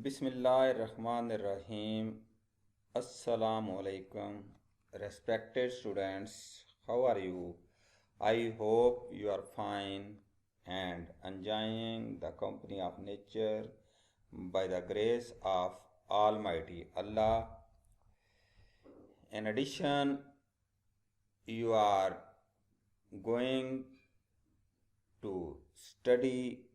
Bismillahirrahmanirrahim. Assalamu alaikum. Respected students, how are you? I hope you are fine and enjoying the company of nature by the grace of Almighty Allah. In addition, you are going to study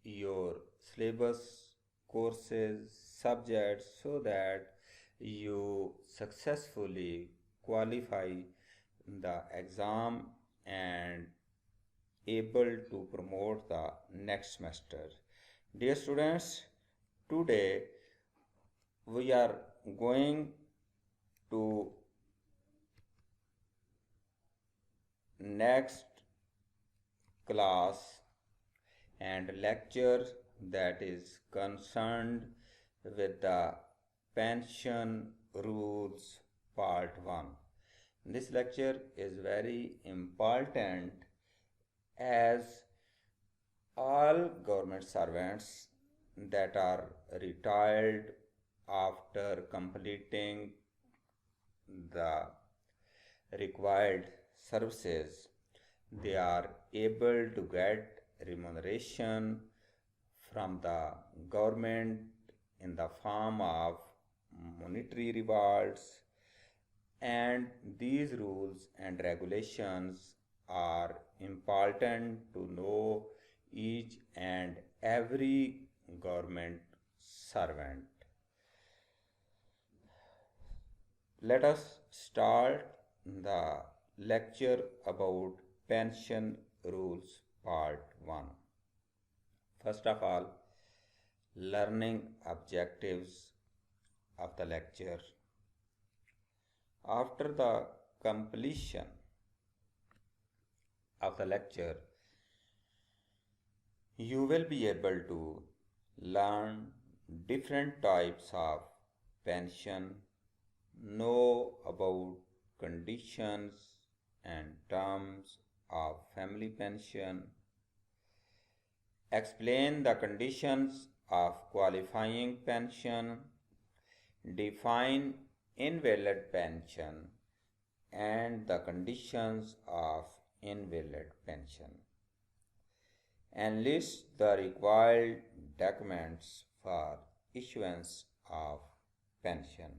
your syllabus, courses, subjects so that you successfully qualify the exam and able to promote the next semester. Dear students, today we are going to next class and lecture that is concerned with the pension rules part 1. This lecture is very important as all government servants that are retired after completing the required services, they are able to get remuneration from the government in the form of monetary rewards, and these rules and regulations are important to know each and every government servant. Let us start the lecture about pension rules part 1. First of all, learning objectives of the lecture. After the completion of the lecture, you will be able to learn different types of pension, know about conditions and terms of family pension, explain the conditions of qualifying pension, define invalid pension and the conditions of invalid pension, and list the required documents for issuance of pension.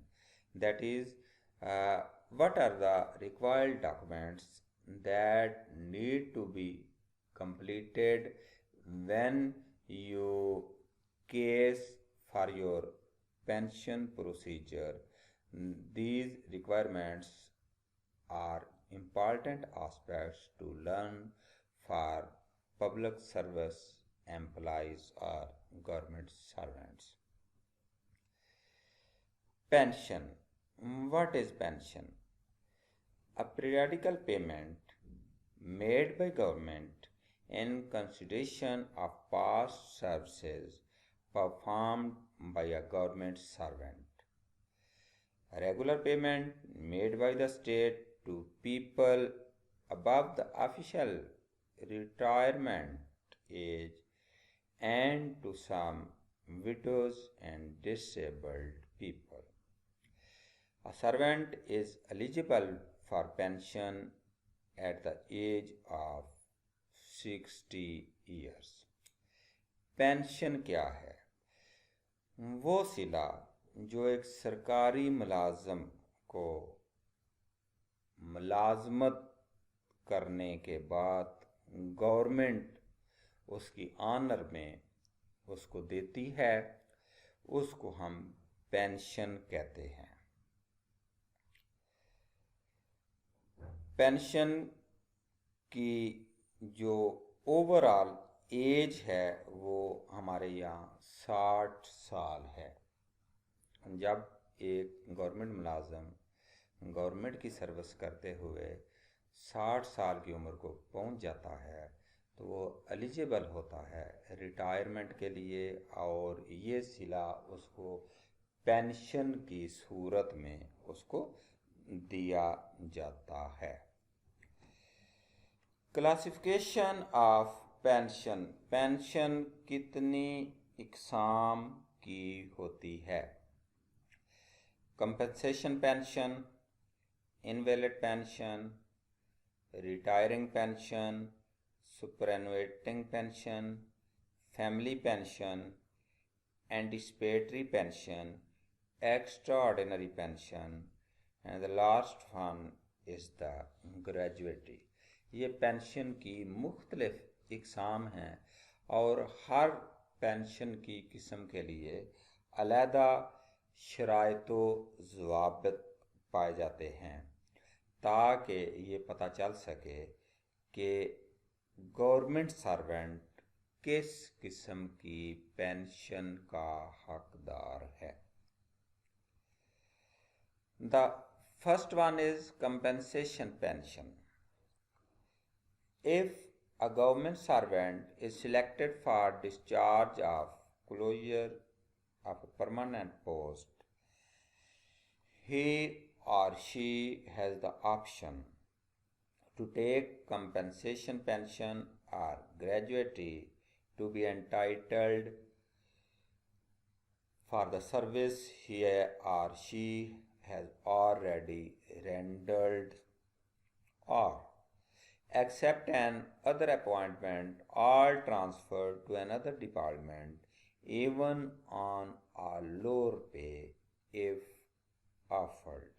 That is, what are the required documents that need to be completed when you case for your pension procedure. These requirements are important aspects to learn for public service employees or government servants. Pension. What is pension? A periodical payment made by government in consideration of past services performed by a government servant. A regular payment made by the state to people above the official retirement age and to some widows and disabled people. A servant is eligible for pension at the age of 60 years. Pension क्या है? वो सिला जो एक सरकारी मुलाजम को मुलाजमत करने के बाद गवर्नमेंट उसकी ऑनर में उसको देती है, उसको हम पेंशन कहते हैं। पेंशन की जो ओवरऑल एज है वो हमारे यहाँ 60 साल है। जब एक गवर्नमेंट मुलाजम गवर्नमेंट की सर्विस करते हुए 60 साल की उम्र को पहुंच जाता है तो वो एलिजिबल होता है रिटायरमेंट के लिए, और ये सिला उसको पेंशन की सूरत में उसको दिया जाता है। Classification of pension. पेंशन कितनी इकसाम की होती है। Compensation pension, invalid pension, retiring pension, superannuating pension, family pension, anticipatory pension, extraordinary pension, and the last one is the gratuity। ये पेंशन की मुख्तलिफ इकसाम हैं और हर पेंशन की किस्म के लिए अलहदा शराइत व ज़वाबित पाए जाते हैं ताकि ये पता चल सके कि गवर्नमेंट सर्वेंट किस किस्म की पेंशन का हकदार है। The first one is compensation pension. If a government servant is selected for discharge of closure of a permanent post, he or she has the option to take compensation pension or gratuity to be entitled for the service he or she has already rendered, or accept an other appointment or transfer to another department even on a lower pay if offered,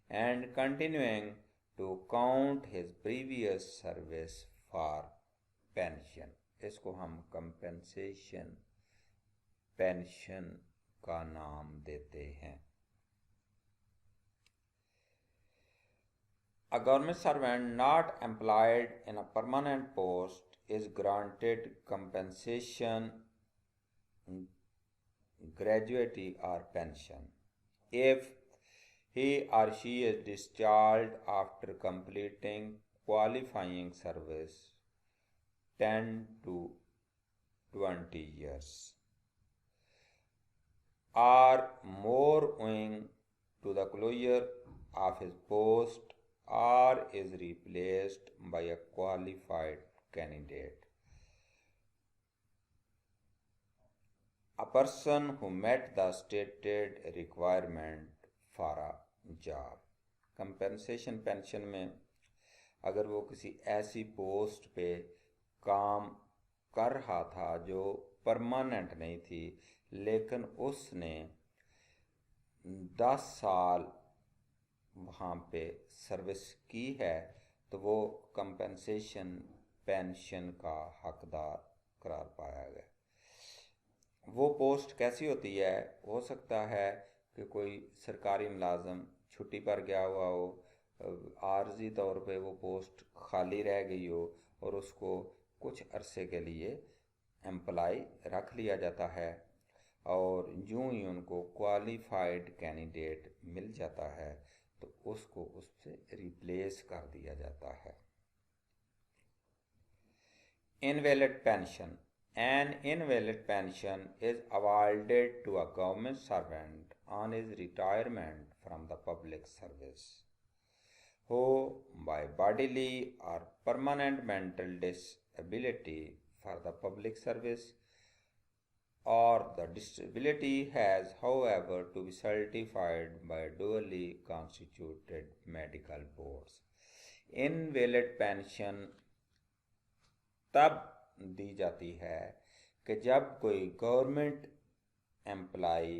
and continuing to count his previous service for pension। इसको हम compensation pension का नाम देते हैं। A government servant not employed in a permanent post is granted compensation, gratuity or pension if he or she is discharged after completing qualifying service 10 to 20 years or more owing to the closure of his post or is replaced by a qualified candidate. A person who met the stated requirement for a job। Compensation pension में अगर वो किसी ऐसी post पे काम कर रहा था जो परमानेंट नहीं थी लेकिन उसने 10 साल वहाँ पे सर्विस की है तो वो कंपेंसेशन पेंशन का हकदार करार पाया गया। वो पोस्ट कैसी होती है? हो सकता है कि कोई सरकारी मुलाजम छुट्टी पर गया हुआ हो, आर्जी तौर पे वो पोस्ट खाली रह गई हो और उसको कुछ अरसे के लिए एम्प्लॉय रख लिया जाता है और यूं ही उनको क्वालिफाइड कैंडिडेट मिल जाता है तो उसको उससे रिप्लेस कर दिया जाता है। Invalid pension. An invalid pension is awarded to a government servant on his retirement from the public service who by bodily or permanent mental disability for the public service or the disability has however to be certified by duly constituted medical boards। Invalid pension तब दी जाती है कि जब कोई government employ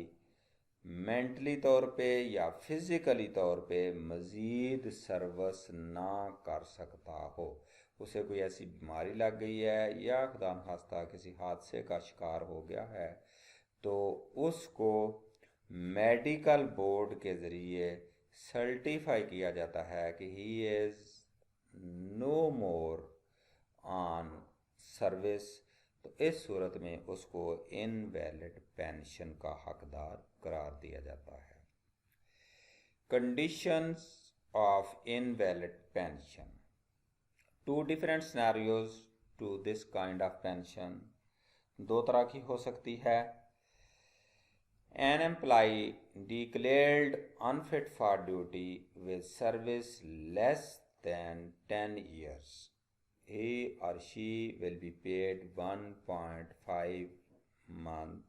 mentally तौर पे या physically तौर पे मज़ीद सर्विस ना कर सकता हो, उसे कोई ऐसी बीमारी लग गई है या खुदा न खास्ता किसी हादसे का शिकार हो गया है तो उसको मेडिकल बोर्ड के ज़रिए सर्टिफाई किया जाता है कि he is no more on service, तो इस सूरत में उसको इनवैलिड पेंशन का हकदार करार दिया जाता है। Conditions of invalid pension. Two different scenarios to this kind of pension. दो तरह की हो सकती है। An employ declared unfit for duty with service less than 10 years, he or she will be paid 1.5 month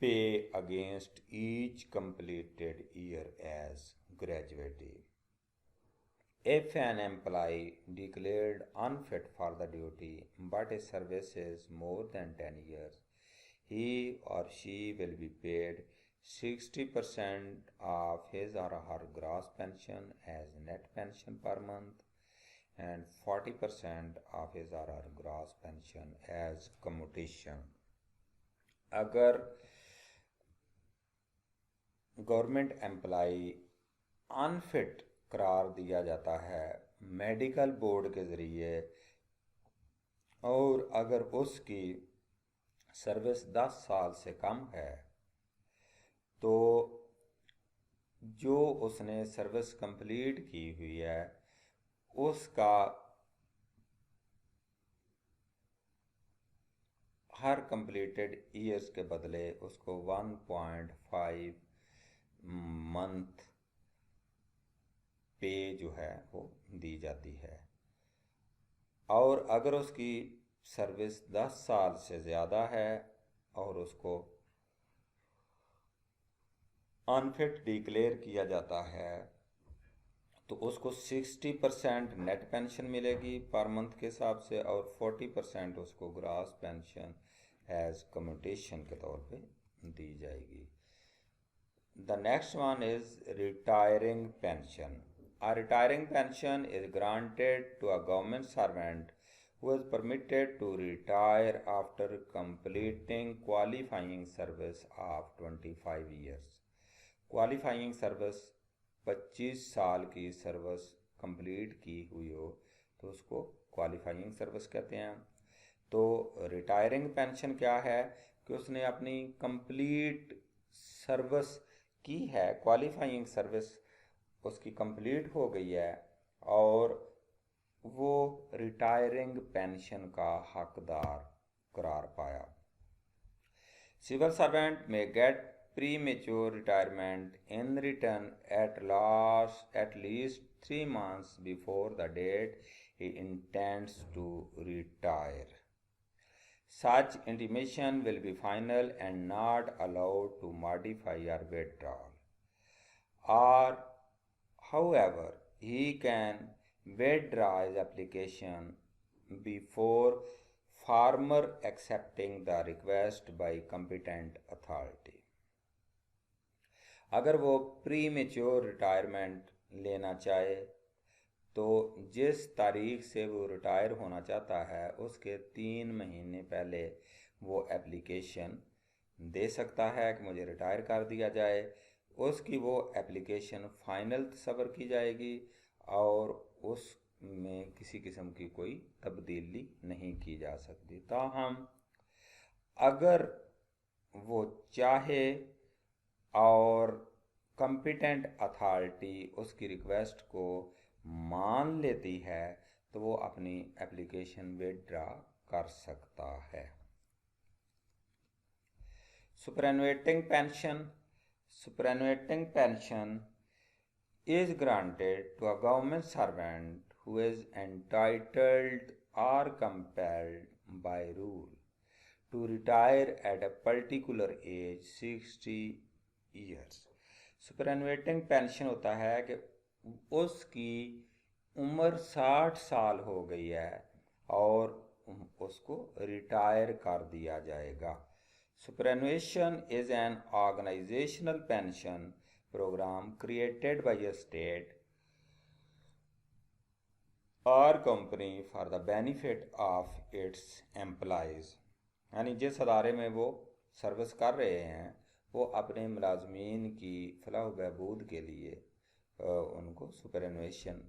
pay against each completed year as gratuity. If an employee declared unfit for the duty but his service is more than 10 years, he or she will be paid 60% of his or her gross pension as net pension per month and 40% of his or her gross pension as commutation. अगर government employee unfit करार दिया जाता है medical board के ज़रिए और अगर उसकी सर्विस 10 साल से कम है तो जो उसने सर्विस कंप्लीट की हुई है उसका हर कंप्लीटेड ईयर्स के बदले उसको 1.5 मंथ पे जो है वो दी जाती है। और अगर उसकी सर्विस 10 साल से ज़्यादा है और उसको अनफिट डिक्लेयर किया जाता है तो उसको 60% नेट पेंशन मिलेगी पर मंथ के हिसाब से और 40% उसको ग्रॉस पेंशन एज कम्यूटेशन के तौर पे दी जाएगी। The next one is retiring pension. A retiring pension is granted to a government servant who is permitted to retire after completing qualifying service of 25 years. Qualifying service 25 साल की service complete की हुई हो तो उसको क्वालिफाइंग सर्विस कहते हैं। तो रिटायरिंग पेंशन क्या है कि उसने अपनी कंप्लीट सर्विस की है, क्वालिफाइंग सर्विस उसकी कंप्लीट हो गई है और वो रिटायरिंग पेंशन का हकदार करार पाया। सिविल सर्वेंट में gate premature retirement in return at least 3 months before the date he intends to retire. Such intimation will be final and not allowed to modify or withdraw. Or, however, he can withdraw his application before farmer accepting the request by competent authority. अगर वो pre mature retirement लेना चाहे तो जिस तारीख से वो retire होना चाहता है उसके 3 महीने पहले वो एप्लीकेशन दे सकता है कि मुझे रिटायर कर दिया जाए। उसकी वो एप्लीकेशन फाइनल तस्वर की जाएगी और उसमें किसी किस्म की कोई तब्दीली नहीं की जा सकती। ताहम अगर वो चाहे और कंपिटेंट अथॉरिटी उसकी रिक्वेस्ट को मान लेती है तो वो अपनी एप्लीकेशन विथड्रॉ कर सकता है। Superannuating pension. Superannuating pension is granted to a government servant who is entitled or compelled by rule to retire at a particular age 60 years. सुपरएनुएटिंग pension होता है कि उसकी उम्र 60 साल हो गई है और उसको रिटायर कर दिया जाएगा। Superannuation is an organizational pension program created by a state or company for the benefit of its employees। यानी जिस अदारे में वो सर्विस कर रहे हैं वो अपने मुलाजमीन की फलाह बहबूद के लिए उनको सुपरएनुएशन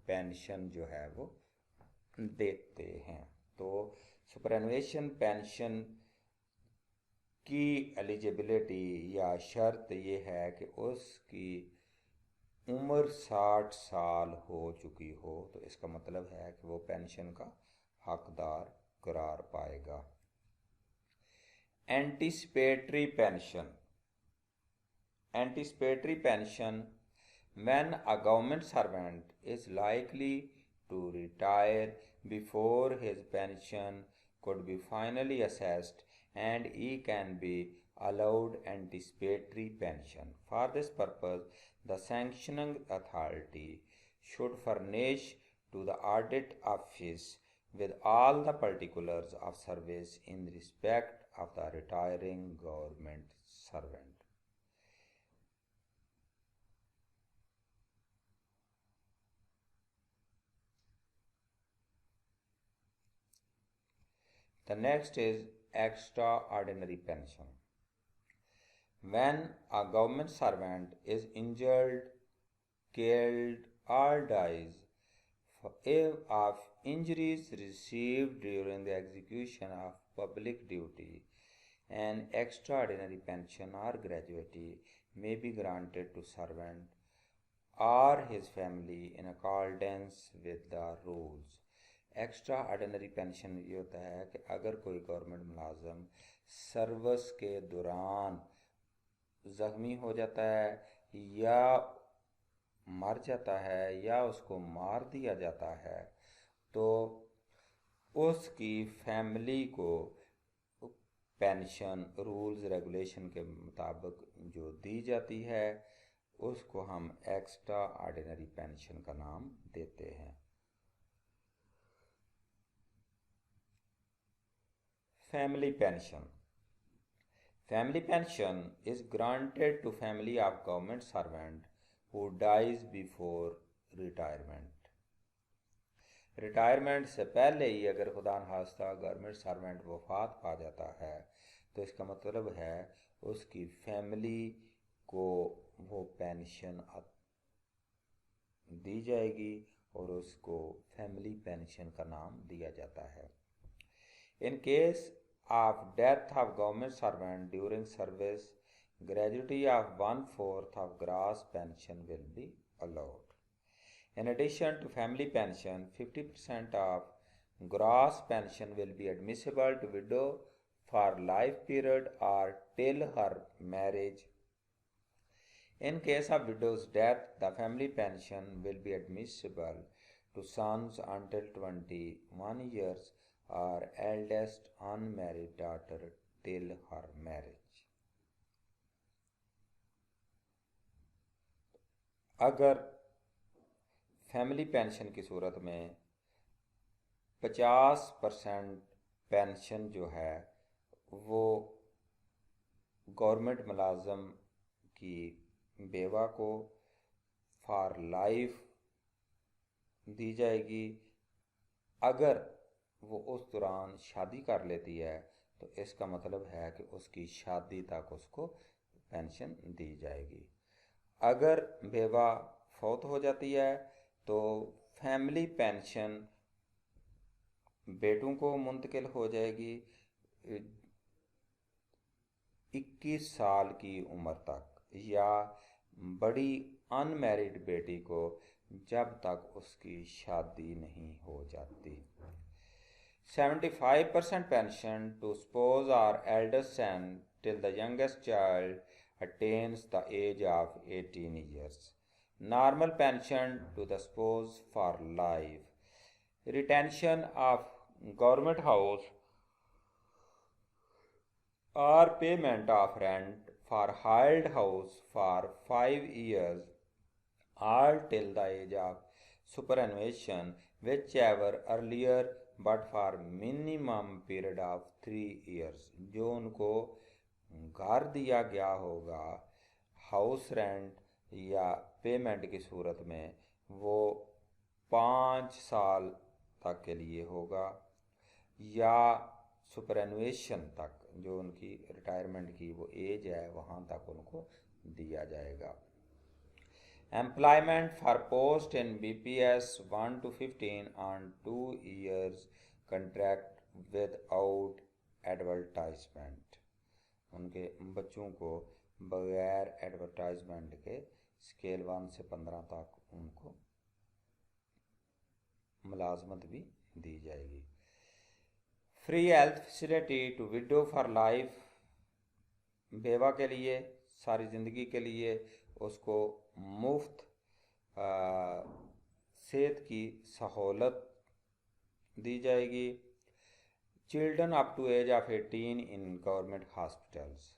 पेंशन जो है वो देते हैं। तो सुपरएनुएशन पेंशन की एलिजिबिलिटी या शर्त ये है कि उसकी उम्र 60 साल हो चुकी हो तो इसका मतलब है कि वो पेंशन का हकदार करार पाएगा। Anticipatory pension. Anticipatory pension when a government servant is likely to retire before his pension could be finally assessed and he can be allowed anticipatory pension. For this purpose, the sanctioning authority should furnish to the audit office with all the particulars of service in respect of the retiring government servant. The next is extraordinary pension. When a government servant is injured, killed, or dies of injuries received during the execution of public duty, an extraordinary pension or gratuity may be granted to servant or his family in accordance with the rules. Extra ordinary pension ये होता है कि अगर कोई government मुलाजम service के दौरान ज़ख्मी हो जाता है या मर जाता है या उसको मार दिया जाता है तो उसकी फैमिली को पेंशन रूल्स रेगुलेशन के मुताबिक जो दी जाती है उसको हम एक्स्ट्रा ऑर्डिनरी पेंशन का नाम देते हैं। Family pension. Family pension is granted to family of government servant who dies before retirement. Retirement से पहले ही अगर खुदा न खास्ता गवर्नमेंट सर्वेंट वफात पा जाता है तो इसका मतलब है उसकी फैमिली को वो पेंशन दी जाएगी और उसको फैमिली पेंशन का नाम दिया जाता है। In case of death of government servant during service, gratuity of 1/4 of gross pension will be allowed. In addition to family pension, 50% of gross pension will be admissible to widow for life period or till her marriage. In case of widow's death, the family pension will be admissible to sons until 21 years or eldest unmarried daughter till her marriage. अगर family pension की सूरत में 50% pension जो है वो government मुलाजम की बेवा को for life दी जाएगी, अगर वो उस दौरान शादी कर लेती है तो इसका मतलब है कि उसकी शादी तक उसको पेंशन दी जाएगी। अगर बेवा फौत हो जाती है तो फैमिली पेंशन बेटों को मुंतकिल हो जाएगी 21 साल की उम्र तक, या बड़ी अनमैरिड बेटी को जब तक उसकी शादी नहीं हो जाती। 75% pension to spouse or eldest son till the youngest child attains the age of 18 years. Normal pension to the spouse for life. Retention of government house or payment of rent for hired house for 5 years or till the age of superannuation, whichever earlier but for minimum period of 3 years. जो उनको घर दिया गया होगा house rent या payment की सूरत में वो 5 साल तक के लिए होगा, या सुपरएनुएशन तक जो उनकी रिटायरमेंट की वो एज है वहाँ तक उनको दिया जाएगा। Employment for post in BPS 1 to 15 on 2 years contract without advertisement. उनके बच्चों को बगैर एडवर्टाइजमेंट के स्केल 1 से 15 तक उनको मुलाजमत भी दी जाएगी। Free health facility to widow for life, बेवा के लिए सारी ज़िंदगी के लिए उसको मुफ्त सेहत की सहूलत दी जाएगी। Children up to age of 18 in government hospitals,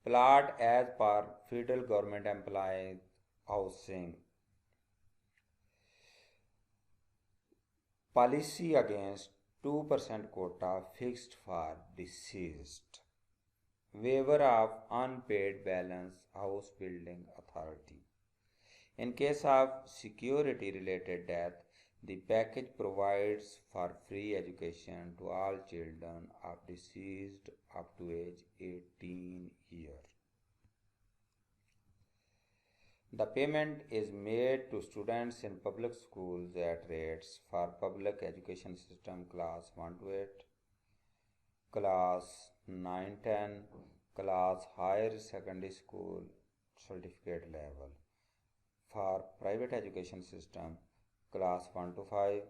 plot as per federal government employees housing policy against 2% quota fixed for deceased, waiver of unpaid balance house building authority. In case of security related death, the package provides for free education to all children of deceased up to age 18 years. The payment is made to students in public schools at rates for public education system class 1 to 8, class 9-10, class higher secondary school certificate level. For private education system class 1 to 5,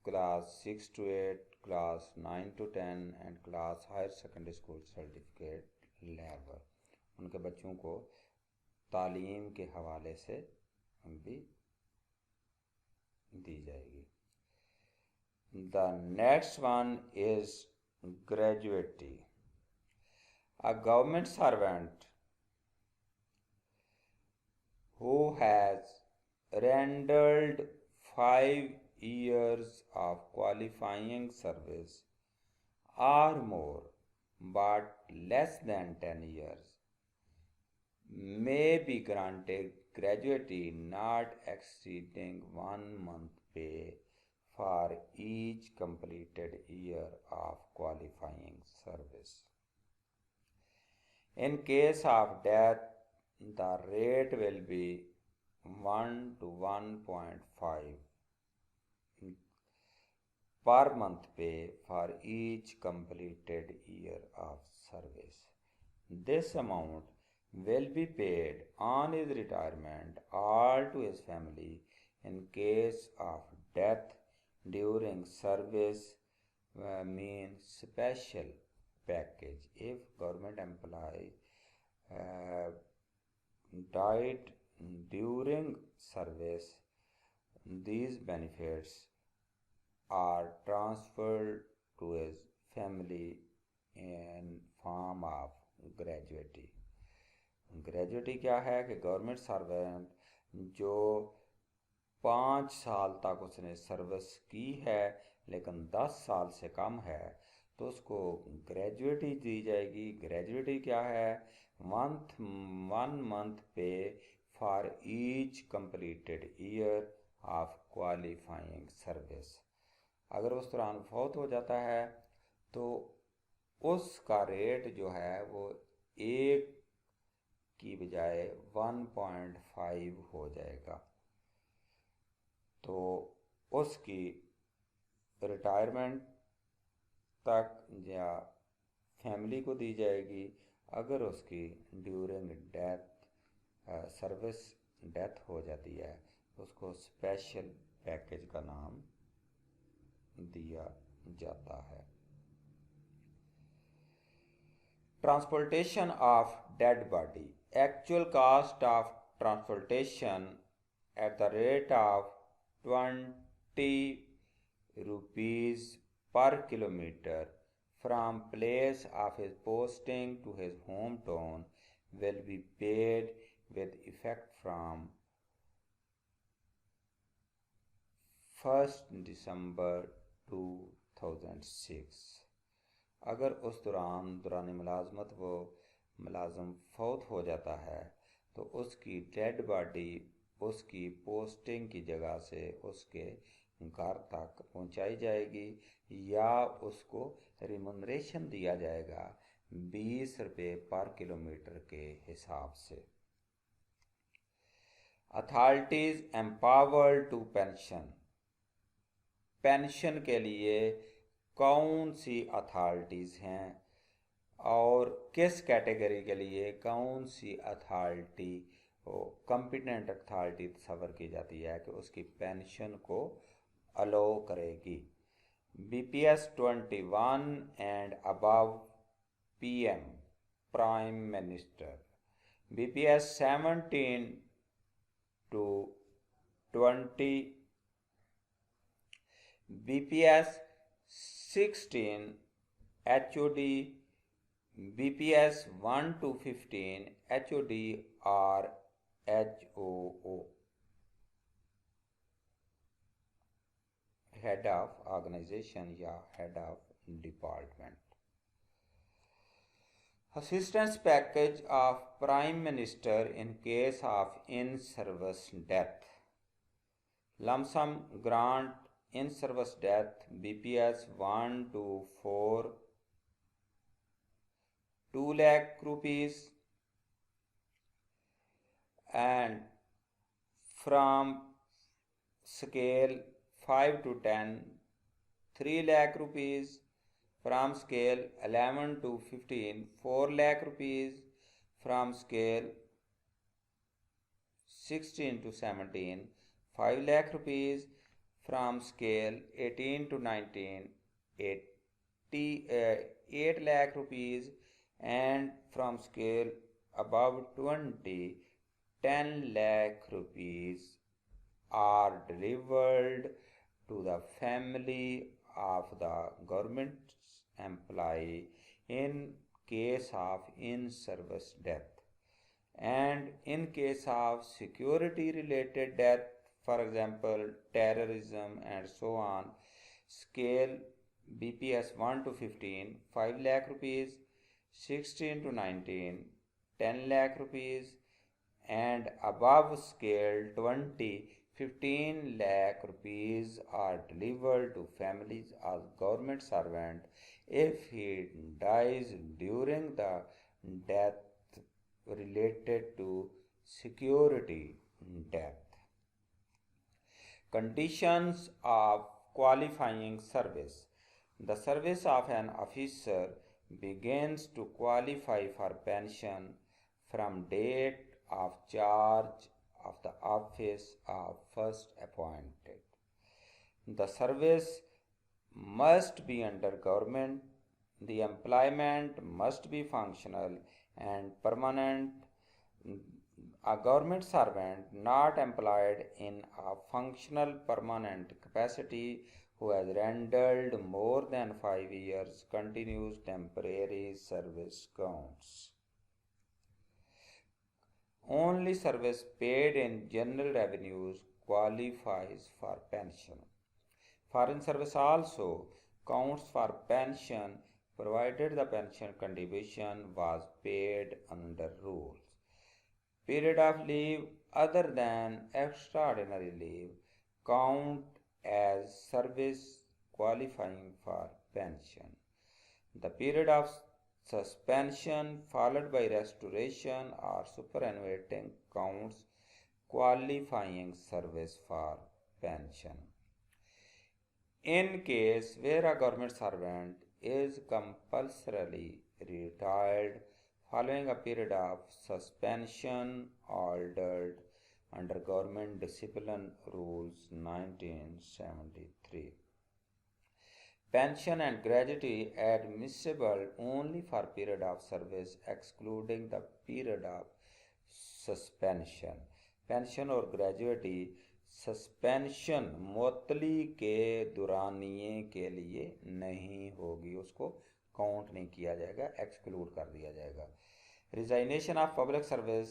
class 6 to 8, class 9 to 10 and class higher secondary school certificate level, उनके बच्चों को तालीम के हवाले से भी दी जाएगी. The next one is gratuity. A government servant who has rendered 5 years of qualifying service or more but less than 10 years may be granted gratuity not exceeding 1 month pay for each completed year of qualifying service. In case of death, the rate will be 1 to 1.5 per month pay for each completed year of service. This amount will be paid on his retirement or to his family in case of death during service, means special package. If government employee died during service, these benefits are transferred to his family in form of gratuity. Gratuity क्या है कि government servant जो 5 साल तक उसने service की है लेकिन 10 साल से कम है तो उसको ग्रेजुएटी दी जाएगी. ग्रेजुएटी क्या है? 1 month पे for each completed year of qualifying service. अगर उस दौरान फौत हो जाता है तो उसका रेट जो है वो 1 की बजाय 1.5 हो जाएगा. तो उसकी रिटायरमेंट तक या फैमिली को दी जाएगी. अगर उसकी ड्यूरिंग डेथ सर्विस डेथ हो जाती है उसको स्पेशल पैकेज का नाम दिया जाता है. Transportation of dead body. Actual cost of transportation at the rate of 20 rupees per kilometer from place of his posting to his hometown will be paid with effect from 1st December 2006. अगर उस दौरान मुलाजमत वो मुलाजम फौत हो जाता है तो उसकी डेड बॉडी उसकी पोस्टिंग की जगह से उसके घर तक पहुंचाई जाएगी या उसको रिम्यूनरेशन दिया जाएगा 20 रुपये पर किलोमीटर के हिसाब से. Authorities empowered to pension. Pension के लिए कौन सी अथॉरिटीज़ हैं और किस कैटेगरी के लिए कौन सी अथॉरिटी कॉम्पिटेंट अथॉरिटी तस्वर की जाती है कि उसकी पेंशन को अलो करेगी. BPS 21 and above PM prime minister. BPS 17 to 20, BPS 16 HOD BPS 1 to 15 HOD or HOO, head of organization या head of department. Assistance package of Prime Minister in case of in-service death. Lump sum grant in-service death BPS 1 to 4 2 lakh rupees, and from scale 5 to 10 3 lakh rupees, from scale 11 to 15 4 lakh rupees, from scale 16 to 17 5 lakh rupees, from scale 18 to 19 8 lakh rupees, and from scale above 20 10 lakh rupees are delivered to the family of the government employee in case of in-service death. And in case of security related death, for example terrorism and so on, scale BPS 1 to 15 5 lakh rupees, 16 to 19 10 lakh rupees, and above scale 20 15 lakh rupees are delivered to families of government servant if he dies during the death related to security death. Conditions of qualifying service. The service of an officer begins to qualify for pension from date of charge of the office of first appointed. The service must be under government. The employment must be functional and permanent. A government servant not employed in a functional permanent capacity who has rendered more than 5 years continuous temporary service counts. Only service paid in general revenues qualifies for pension. Foreign service also counts for pension provided the pension contribution was paid under rules. Period of leave other than extraordinary leave count as service qualifying for pension. The period of suspension followed by restoration or superannuating counts qualifying service for pension. In case where a government servant is compulsorily retired following a period of suspension ordered under Government Discipline Rules 1973. Pension and gratuity admissible only for period of service excluding the period of suspension. Pension और gratuity suspension मुअत्तली के दुरानिए के लिए नहीं होगी, उसको count नहीं किया जाएगा, एक्सक्लूड कर दिया जाएगा. Resignation of public service,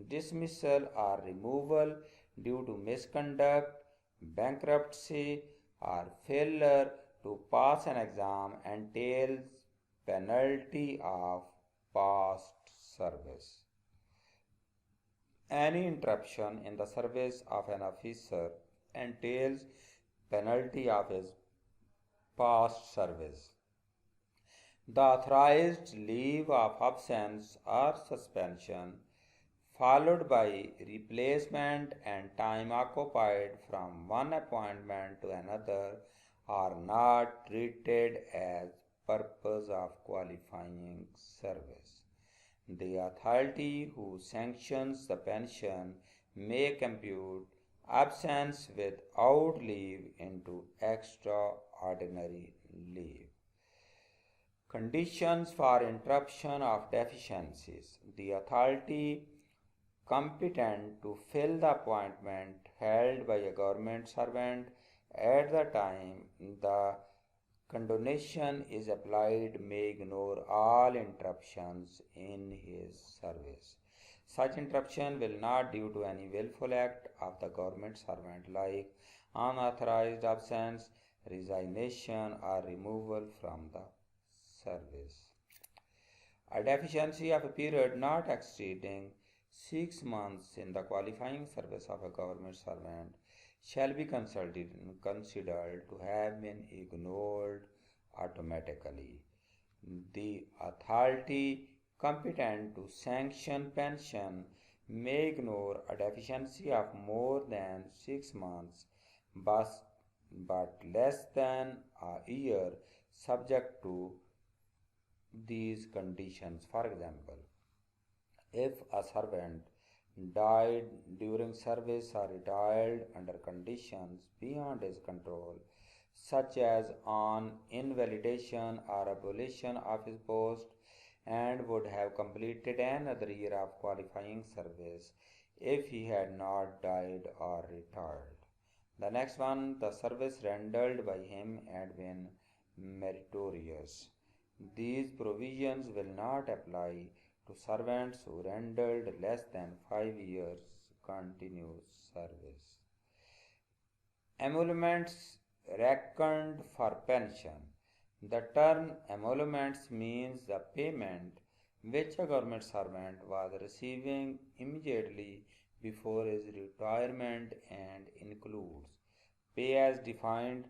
dismissal or removal due to misconduct, bankruptcy or failure to pass an exam entails penalty of past service. Any interruption in the service of an officer entails penalty of his past service. The authorized leave of absence or suspension followed by replacement and time occupied from one appointment to another are not treated as purpose of qualifying service. The authority who sanctions the pension may compute absence without leave into extraordinary leave. Conditions for interruption of deficiencies. The authority competent to fill the appointment held by a government servant at the time the Condonation is applied may ignore all interruptions in his service. Such interruption will not due to any willful act of the government servant like unauthorized absence, resignation or removal from the service. A deficiency of a period not exceeding 6 months in the qualifying service of a government servant shall be considered to have been ignored automatically. The authority competent to sanction pension may ignore a deficiency of more than 6 months but, but less than a year subject to these conditions. For example, if a servant died during service or retired under conditions beyond his control, such as on invalidation or abolition of his post, and would have completed another year of qualifying service if he had not died or retired. The next one, the service rendered by him had been meritorious. These provisions will not apply to servants who rendered less than 5 years continuous service. Emoluments reckoned for pension. The term emoluments means the payment which a government servant was receiving immediately before his retirement and includes pay as defined,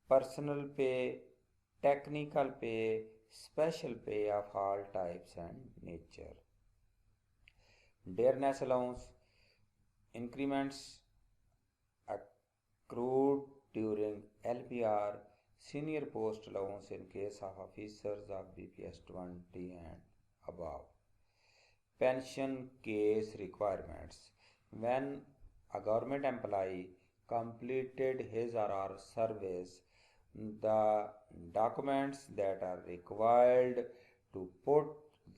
personal pay, technical pay, special pay of all types and nature, dearness allowance, increments accrued during LPR, senior post allowance in case of officers of BPS 20 and above. Pension case requirements. When a government employee completed his or her service, the documents that are required to put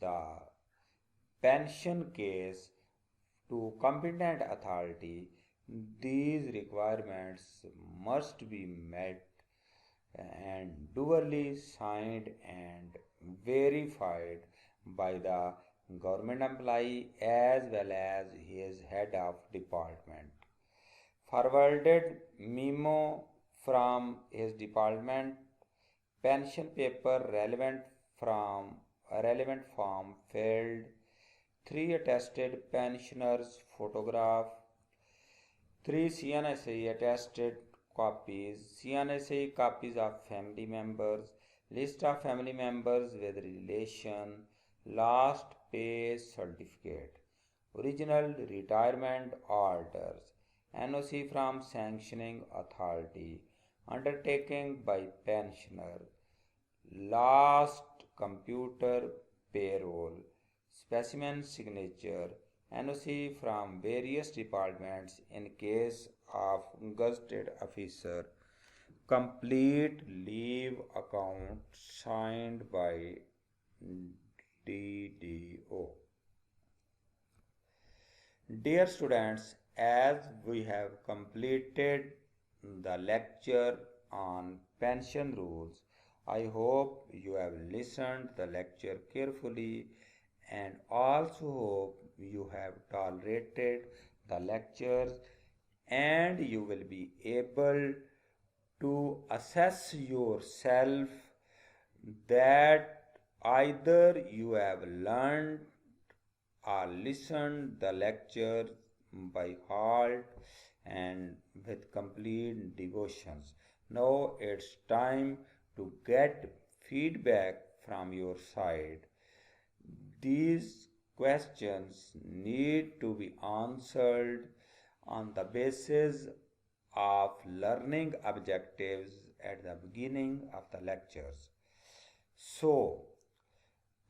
the pension case to competent authority, these requirements must be met and duly signed and verified by the government employee as well as his head of department. Forwarded memo from his department, pension paper relevant form filled, 3 attested pensioners photograph, 3 CNSA attested copies, CNSA copies of family members, list of family members with relation, last pay certificate, original retirement orders, NOC from sanctioning authority, undertaking by pensioner, last computer payroll, specimen signature, NOC from various departments in case of gazetted officer, complete leave account signed by DDO. Dear students, as we have completed the lecture on pension rules, I hope you have listened the lecture carefully and also hope you have tolerated the lectures and you will be able to assess yourself that either you have learned or listened the lecture by heart and with complete devotions. Now it's time to get feedback from your side. These questions need to be answered on the basis of learning objectives at the beginning of the lectures. So,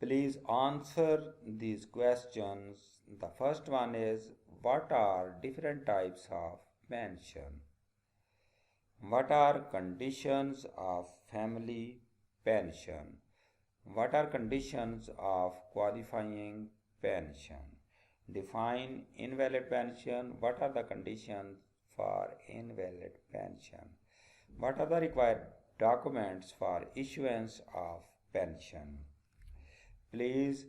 please answer these questions. The first one is, what are different types of pension? What are conditions of family pension? What are conditions of qualifying pension? Define invalid pension. What are the conditions for invalid pension? What are the required documents for issuance of pension. Please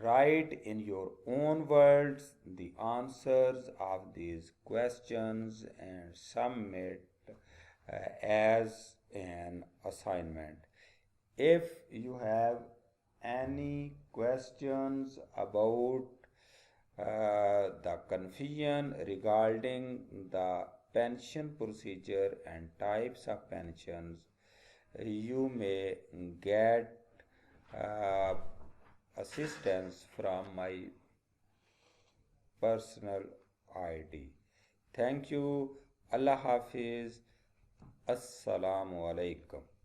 write in your own words the answers of these questions and submit as an assignment. If you have any questions about the confusion regarding the pension procedure and types of pensions, you may get uh, assistance from my personal ID. Thank you. Allah Hafiz. Assalamu alaikum.